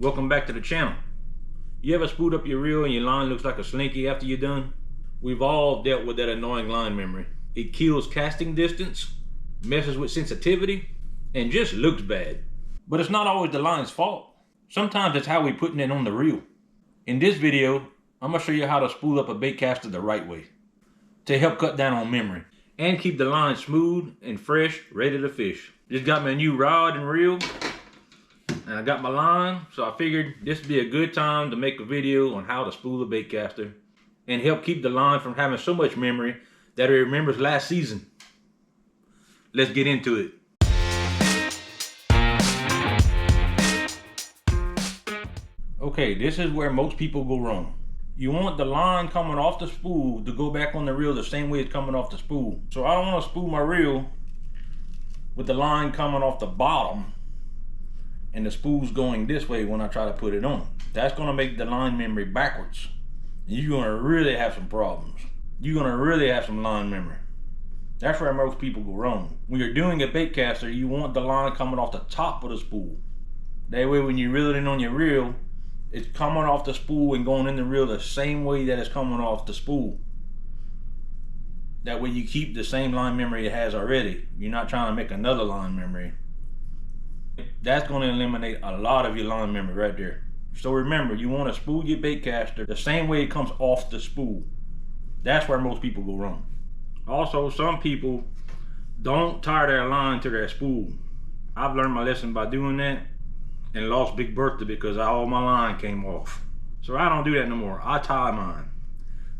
Welcome back to the channel. You ever spooled up your reel and your line looks like a slinky after you're done? We've all dealt with that annoying line memory. It kills casting distance, messes with sensitivity, and just looks bad. But it's not always the line's fault. Sometimes it's how we're putting it on the reel. In this video, I'm going to show you how to spool up a bait caster the right way to help cut down on memory and keep the line smooth and fresh, ready to fish. Just got me a new rod and reel, and I got my line, so I figured this would be a good time to make a video on how to spool a bait caster and help keep the line from having so much memory that it remembers last season. Let's get into it. Okay, this is where most people go wrong. You want the line coming off the spool to go back on the reel the same way it's coming off the spool. So I don't want to spool my reel with the line coming off the bottom and the spool's going this way when I try to put it on. That's gonna make the line memory backwards. You're gonna really have some problems. You're gonna really have some line memory. That's where most people go wrong. When you're doing a bait caster, you want the line coming off the top of the spool. That way when you reel it in on your reel, it's coming off the spool and going in the reel the same way that it's coming off the spool. That way you keep the same line memory it has already. You're not trying to make another line memory. That's going to eliminate a lot of your line memory right there. So remember, you want to spool your bait caster the same way it comes off the spool. That's where most people go wrong. Also, some people don't tie their line to their spool. I've learned my lesson by doing that and lost big birthday because all my line came off. So I don't do that no more. I tie mine.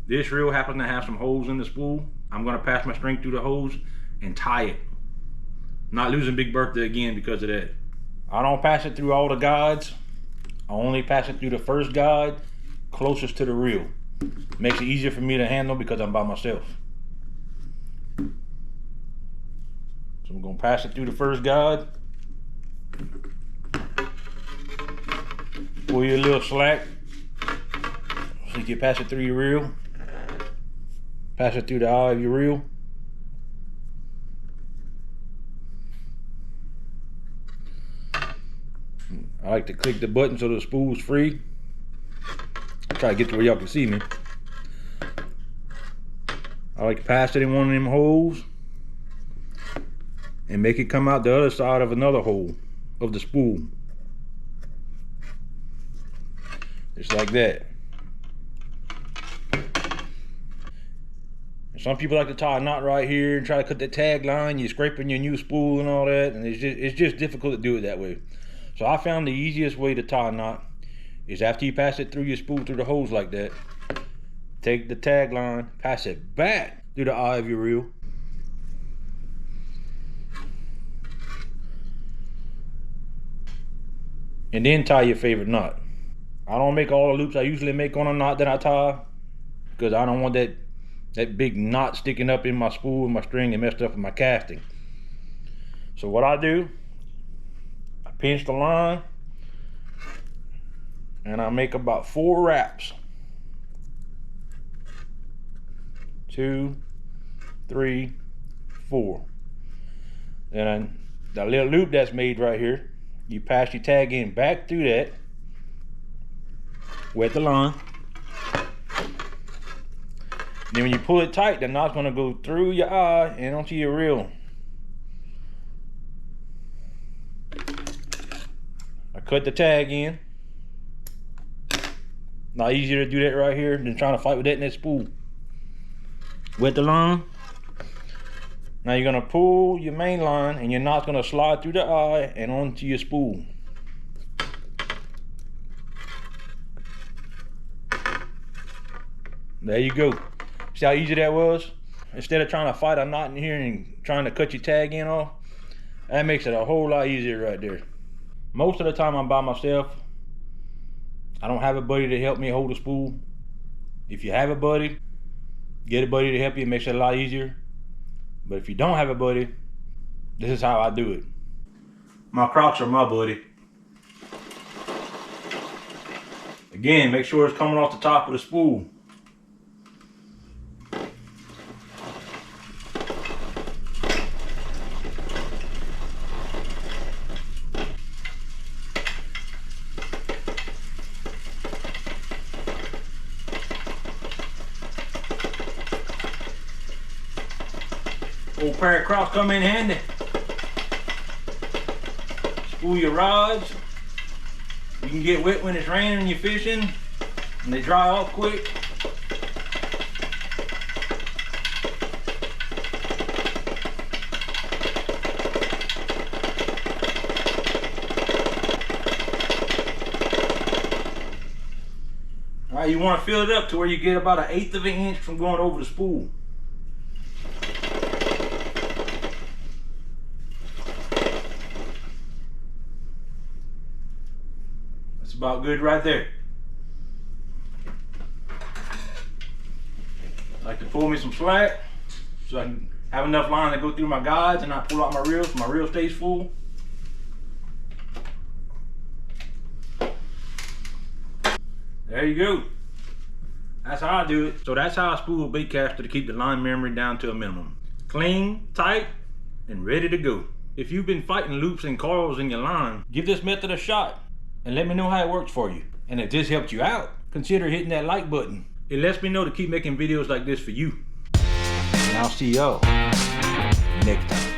This reel happens to have some holes in the spool. I'm going to pass my string through the holes and tie it. Not losing big birthday again because of that. I don't pass it through all the guides. I only pass it through the first guide closest to the reel. Makes it easier for me to handle because I'm by myself. So I'm going to pass it through the first guide. Pull you a little slack so you can pass it through your reel. Pass it through the eye of your reel. I like to click the button so the spool's free. Try to get to where y'all can see me. I like to pass it in one of them holes and make it come out the other side of another hole of the spool. Just like that. Some people like to tie a knot right here and try to cut the tag line. You're scraping your new spool and all that, and it's just difficult to do it that way. So I found the easiest way to tie a knot is after you pass it through your spool through the holes like that, take the tag line, pass it back through the eye of your reel, and then tie your favorite knot. I don't make all the loops I usually make on a knot that I tie because I don't want that big knot sticking up in my spool and my string and messed up with my casting. So what I do, I pinch the line and I make about 4 wraps. 2, 3, 4. And that little loop that's made right here, you pass your tag in back through that, wet the line. Then when you pull it tight, the knot's gonna go through your eye and onto your reel. I cut the tag in. Not easier to do that right here than trying to fight with that in that spool. Wet the line. Now you're gonna pull your main line and your knot's gonna slide through the eye and onto your spool. There you go. See how easy that was? Instead of trying to fight a knot in here and trying to cut your tag in off, that makes it a whole lot easier right there. Most of the time I'm by myself. I don't have a buddy to help me hold a spool. If you have a buddy, get a buddy to help you. It makes it a lot easier. But if you don't have a buddy, this is how I do it. My Crocs are my buddy. Again, make sure it's coming off the top of the spool. Old pair of crocs come in handy. Spool your rods. You can get wet when it's raining and you're fishing, and they dry off quick. All right, you want to fill it up to where you get about 1/8 of an inch from going over the spool. That's about good right there. I like to pull me some slack so I can have enough line to go through my guides and not pull out my reel so my reel stays full. There you go. That's how I do it. So that's how I spool a bait caster to keep the line memory down to a minimum. Clean, tight, and ready to go. If you've been fighting loops and coils in your line, give this method a shot and let me know how it works for you. And if this helped you out, consider hitting that like button. It lets me know to keep making videos like this for you. And I'll see y'all next time.